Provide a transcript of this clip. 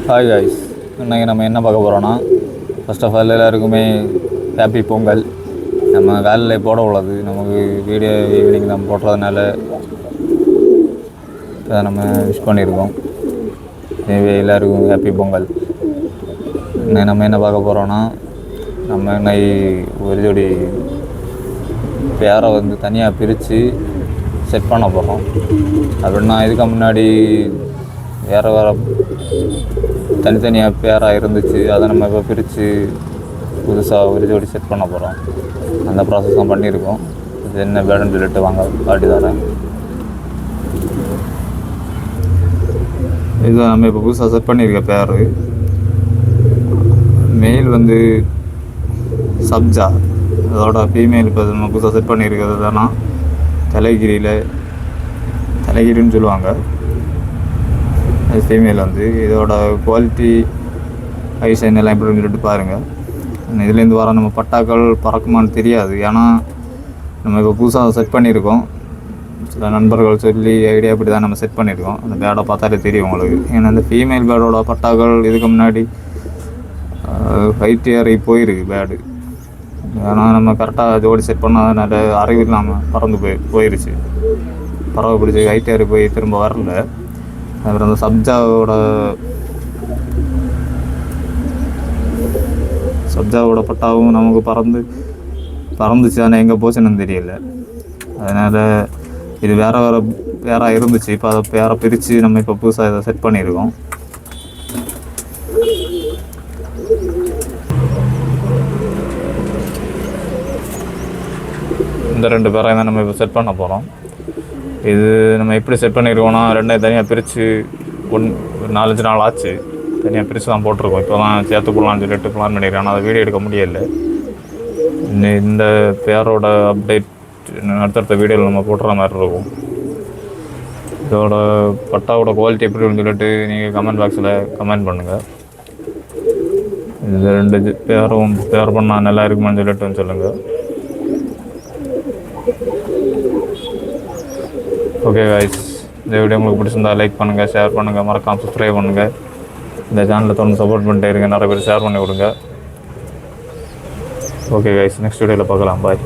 Hi guys, இன்றைக்கி நம்ம என்ன பார்க்க போகிறோன்னா, ஃபர்ஸ்ட் ஆஃப் ஆல் எல்லாருக்குமே ஹாப்பி பொங்கல். நம்ம காலையில் போட உள்ளது, நமக்கு வீடியோ ஈவினிங் நம்ம போடுறதுனால அதை நம்ம விஷ் பண்ணியிருக்கோம். எனவே எல்லாருக்கும் ஹாப்பி பொங்கல். இன்னைக்கு நம்ம என்ன பார்க்க போகிறோன்னா, நம்ம இன்னைக்கு ஒரு ஜோடி பேரை வந்து தனியாக பிரித்து செட் பண்ண போகிறோம். அப்படின்னா இதுக்கு முன்னாடி வேறு தனித்தனியாக பேராக இருந்துச்சு, அதை நம்ம இப்போ பிரித்து புதுசாக ஒரு ஜோடி செட் பண்ண போகிறோம். அந்த ப்ராசஸ் தான் பண்ணியிருக்கோம். இது என்ன பேடுன்னு சொல்லிட்டு வாங்க காட்டி தரேன். இதை நம்ம இப்போ புதுசாக செட் பண்ணியிருக்க பேர் மெயில் வந்து சப்ஜா, அதோட ஃபீமேல் இப்போ நம்ம புதுசாக செட் பண்ணியிருக்கிறது தானா தலைகிரின்னு சொல்லுவாங்க. அது ஃபீமேல் வந்து இதோட குவாலிட்டி ஐசைன் எல்லாம் எப்படின்னு சொல்லிட்டு பாருங்கள். இதுலேருந்து வர நம்ம பட்டாக்கள் பறக்குமான்னு தெரியாது, ஏன்னா நம்ம இப்போ புதுசாக செட் பண்ணியிருக்கோம். சில நண்பர்கள் சொல்லி ஐடியா அப்படி தான் நம்ம செட் பண்ணியிருக்கோம். அந்த பேடை பார்த்தாலே தெரியும் உங்களுக்கு. ஏன்னா இந்த ஃபீமேல் பேடோட பட்டாக்கள் இதுக்கு முன்னாடி ஹைட் ஏறி போயிருக்கு பேடு. ஏன்னா நம்ம கரெக்டாக ஜோடி செட் பண்ணாதனால அறிவு இல்லாமல் பறந்து போயிடுச்சு. பறவை பிடிச்சி ஹைட் ஏறி போய் திரும்ப வரல. அப்புறம் அந்த சப்ஜாவோட பட்டாவும் நமக்கு பறந்துச்சு, ஆனால் எங்கே போச்சுன்னு தெரியல. அதனால் இது வேற இருந்துச்சு. இப்போ அதை வேற பிரித்து நம்ம இப்போ புதுசாக இதை செட் பண்ணியிருக்கோம். இந்த 2 பேரையும் தான் நம்ம இப்போ செட் பண்ண போகிறோம். இது நம்ம எப்படி செட் பண்ணியிருக்கோன்னா, 2 தனியாக பிரித்து 4-5 நாள் ஆச்சு. தனியாக பிரித்து தான் போட்டிருக்கோம். இப்போ தான் சேர்த்து போடலான்னு சொல்லிட்டு பிளான் பண்ணியிருக்கேன். ஆனால் அதை வீடியோ எடுக்க முடியலை. இந்த பேரோட அப்டேட் அடுத்தடுத்த வீடியோவில் நம்ம போட்டுற மாதிரி இருக்கும். இதோட பட்டாவோட குவாலிட்டி எப்படி இருக்குன்னு சொல்லிட்டு நீங்கள் கமெண்ட் பாக்ஸில் கமெண்ட் பண்ணுங்கள். இந்த 2 பேரும் பேர் பண்ணால் நல்லா இருக்குமான்னு சொல்லிட்டு சொல்லுங்கள். ஓகே காய்ஸ், இந்த வீடியோ உங்களுக்கு பிடிச்சிருந்தா லைக் பண்ணுங்கள், ஷேர் பண்ணுங்கள், மறக்காமல் சப்ஸ்கிரைப் பண்ணுங்கள். இந்த சேனலை தொடர்ந்து சப்போர்ட் பண்ணிட்டே இருங்க. நிறைய பேர் ஷேர் பண்ணி கொடுங்க. ஓகே காய்ஸ், நெக்ஸ்ட் வீடியோவில் பார்க்கலாம். பாய்.